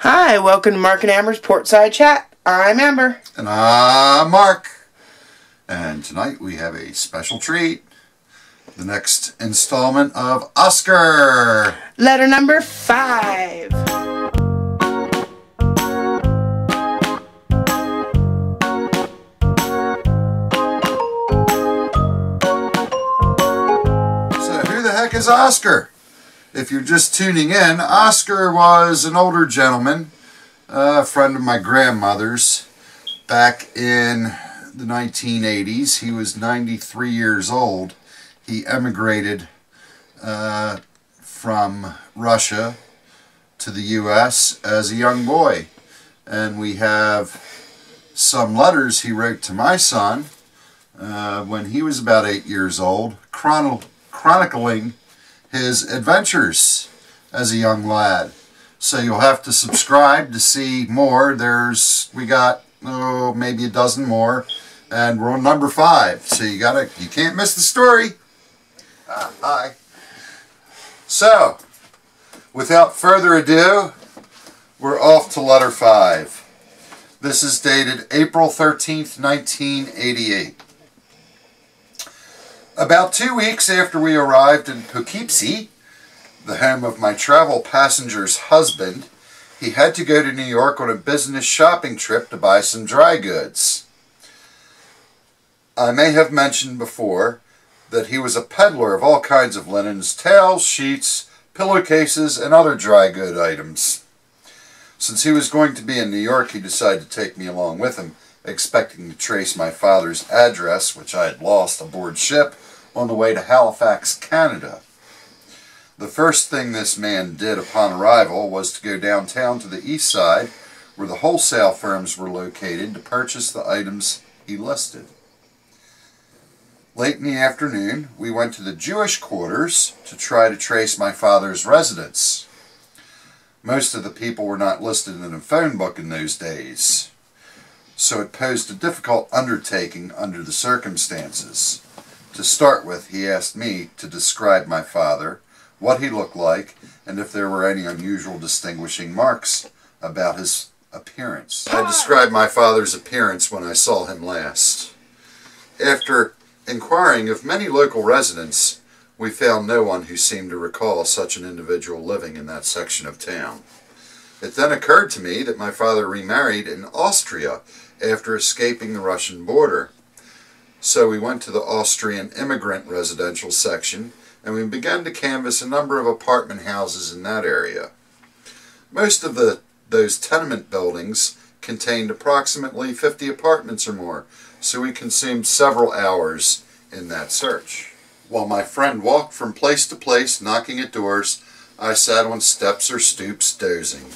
Hi, welcome to Mark and Amber's Portside Chat. I'm Amber. And I'm Mark. And tonight we have a special treat. The next installment of Oscar. Letter number 5. So who the heck is Oscar? If you're just tuning in, Oscar was an older gentleman, a friend of my grandmother's. Back in the 1980s, he was 93 years old. He emigrated from Russia to the U.S. as a young boy. And we have some letters he wrote to my son when he was about 8 years old, chronicling his adventures as a young lad. So you'll have to subscribe to see more. We got maybe a dozen more, and we're on number 5. So you can't miss the story. Hi. So, without further ado, we're off to letter 5. This is dated April 13th, 1988. About 2 weeks after we arrived in Poughkeepsie, the home of my travel passenger's husband, he had to go to New York on a business shopping trip to buy some dry goods. I may have mentioned before that he was a peddler of all kinds of linens, towels, sheets, pillowcases, and other dry good items. Since he was going to be in New York, he decided to take me along with him, expecting to trace my father's address, which I had lost aboard ship, on the way to Halifax, Canada. The first thing this man did upon arrival was to go downtown to the east side, where the wholesale firms were located, to purchase the items he listed. Late in the afternoon, we went to the Jewish quarters to try to trace my father's residence. Most of the people were not listed in a phone book in those days, so it posed a difficult undertaking under the circumstances. To start with, he asked me to describe my father, what he looked like, and if there were any unusual distinguishing marks about his appearance. I described my father's appearance when I saw him last. After inquiring of many local residents, we found no one who seemed to recall such an individual living in that section of town. It then occurred to me that my father remarried in Austria after escaping the Russian border. So we went to the Austrian immigrant residential section, and we began to canvass a number of apartment houses in that area. Most of those tenement buildings contained approximately 50 apartments or more, so we consumed several hours in that search. While my friend walked from place to place, knocking at doors, I sat on steps or stoops dozing.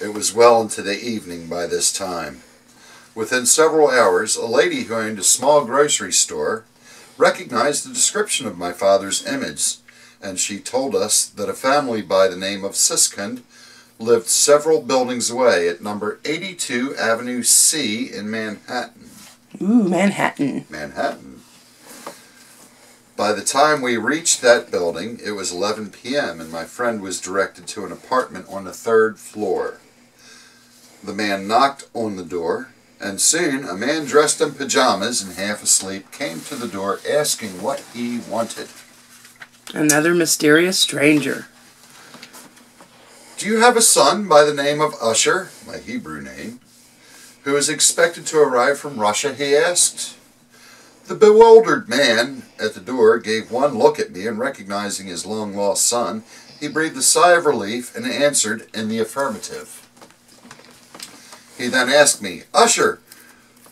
It was well into the evening by this time. Within several hours, a lady who owned a small grocery store recognized the description of my father's image, and she told us that a family by the name of Siskind lived several buildings away at number 82 Avenue C in Manhattan. Ooh, Manhattan. Manhattan. By the time we reached that building, it was 11 p.m., and my friend was directed to an apartment on the 3rd floor. The man knocked on the door, and soon a man dressed in pajamas and half asleep came to the door asking what he wanted. Another mysterious stranger. Do you have a son by the name of Usher, my Hebrew name, who is expected to arrive from Russia, he asked. The bewildered man at the door gave one look at me, and recognizing his long-lost son, he breathed a sigh of relief and answered in the affirmative. He then asked me, Usher,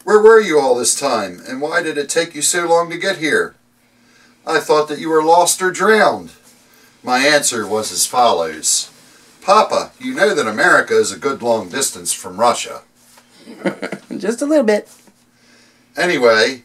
where were you all this time, and why did it take you so long to get here? I thought that you were lost or drowned. My answer was as follows. Papa, you know that America is a good long distance from Russia. Just a little bit. Anyway,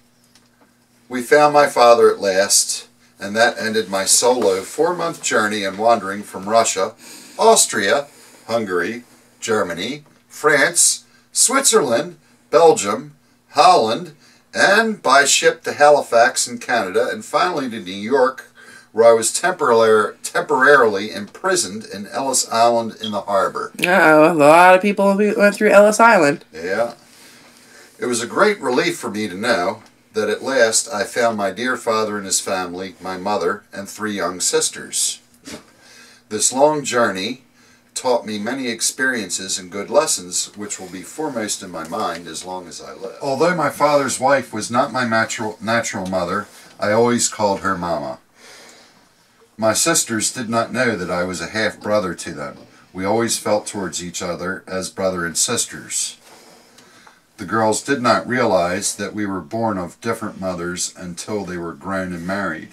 we found my father at last, and that ended my solo 4-month journey and wandering from Russia, Austria, Hungary, Germany, France, Switzerland, Belgium, Holland, and by ship to Halifax in Canada, and finally to New York, where I was temporarily imprisoned in Ellis Island in the harbor. Uh-oh, a lot of people went through Ellis Island. Yeah. It was a great relief for me to know that at last I found my dear father and his family, my mother, and 3 young sisters. This long journey taught me many experiences and good lessons, which will be foremost in my mind as long as I live. Although my father's wife was not my natural mother, I always called her Mama. My sisters did not know that I was a half-brother to them. We always felt towards each other as brother and sisters. The girls did not realize that we were born of different mothers until they were grown and married.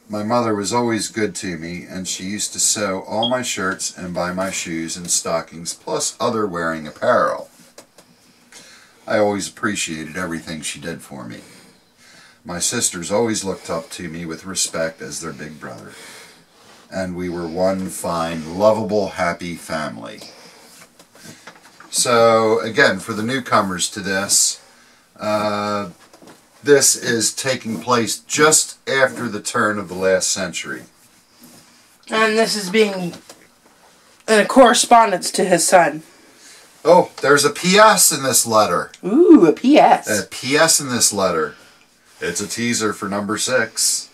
My mother was always good to me, and she used to sew all my shirts and buy my shoes and stockings, plus other wearing apparel. I always appreciated everything she did for me. My sisters always looked up to me with respect as their big brother. And we were one fine, lovable, happy family. So, again, for the newcomers to this, this is taking place just after the turn of the last century. And this is being in a correspondence to his son. Oh, there's a P.S. in this letter. Ooh, a P.S. A P.S. in this letter. It's a teaser for number 6.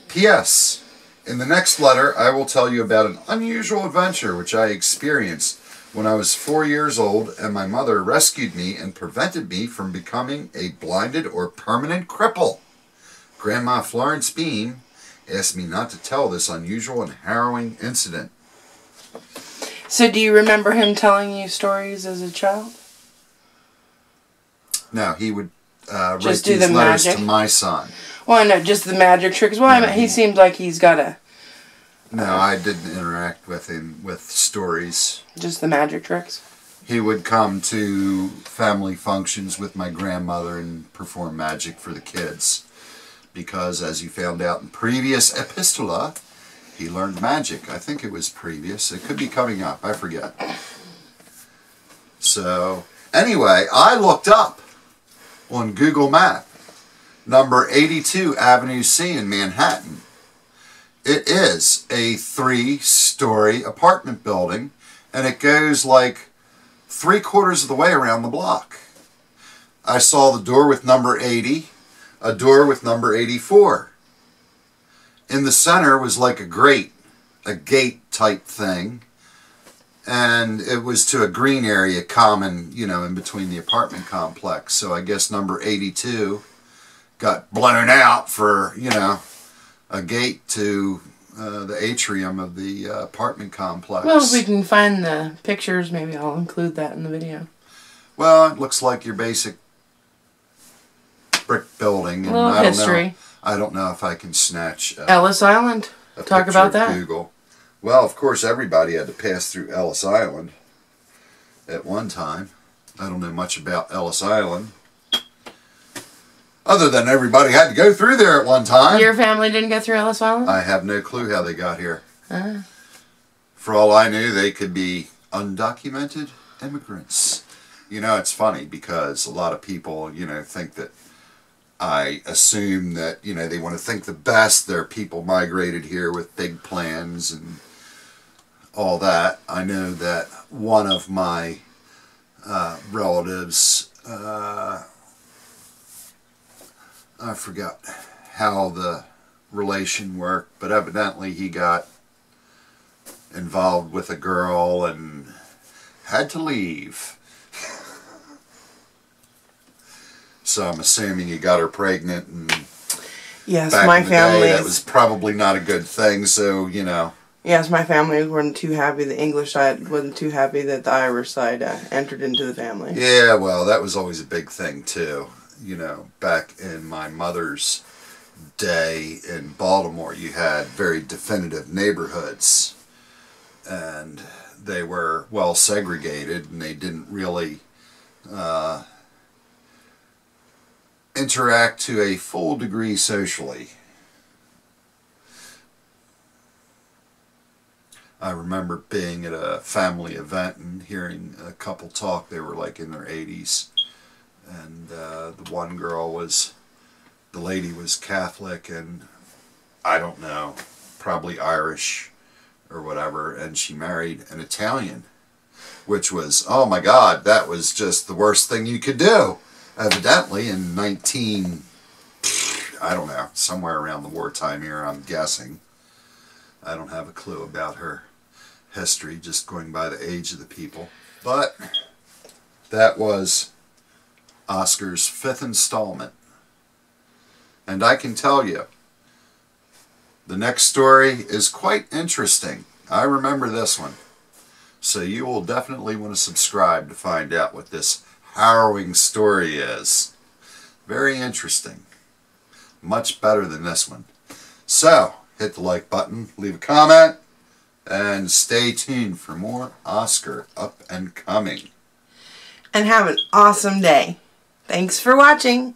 P.S. In the next letter, I will tell you about an unusual adventure which I experienced when I was 4 years old, and my mother rescued me and prevented me from becoming a blinded or permanent cripple. Grandma Florence Bean asked me not to tell this unusual and harrowing incident. So do you remember him telling you stories as a child? No, he would write Just do these the letters magic? to my son. Well, no, just the magic tricks. Well, I mean, he seems like he's got a... No, I didn't interact with him with stories. Just the magic tricks? He would come to family functions with my grandmother and perform magic for the kids. Because, as you found out in previous epistola, he learned magic. I think it was previous. It could be coming up. I forget. So, anyway, I looked up on Google Map number 82 Avenue C in Manhattan. It is a 3-story apartment building, and it goes like 3/4 of the way around the block. I saw the door with number 80, a door with number 84. In the center was like a gate type thing, and it was to a green area common, you know, in between the apartment complex. So I guess number 82 got blown out for, you know, a gate to the atrium of the apartment complex. Well, if we can find the pictures, maybe I'll include that in the video. Well, it looks like your basic brick building. And A little history. I don't know if I can snatch Ellis Island. a Talk picture about of that. Google. Well, of course, everybody had to pass through Ellis Island at one time. I don't know much about Ellis Island. Other than everybody had to go through there at one time. Your family didn't go through Ellis Island? I have no clue how they got here. For all I knew, they could be undocumented immigrants. You know, it's funny because a lot of people, you know, think that I assume that, you know, they want to think the best. There are people migrated here with big plans and all that. I know that one of my relatives, I forgot how the relation worked, but evidently he got involved with a girl and had to leave. So I'm assuming he got her pregnant, and Yes, back my in the family. day, that was probably not a good thing, so, you know. Yes, my family weren't too happy. The English side wasn't too happy that the Irish side entered into the family. Yeah, well, that was always a big thing, too. You know, back in my mother's day in Baltimore, you had very definitive neighborhoods, and they were well segregated, and they didn't really interact to a full degree socially. I remember being at a family event and hearing a couple talk. They were like in their 80s. And the one girl was, the lady was Catholic, and I don't know, probably Irish or whatever, and she married an Italian, which was, oh my God, that was just the worst thing you could do. Evidently in I don't know, somewhere around the wartime era, I'm guessing. I don't have a clue about her history, just going by the age of the people. But that was Oscar's 5th installment. And I can tell you, the next story is quite interesting. I remember this one. So you will definitely want to subscribe to find out what this harrowing story is. Very interesting. Much better than this one. So, hit the like button, leave a comment, and stay tuned for more Oscar up and coming. And have an awesome day. Thanks for watching.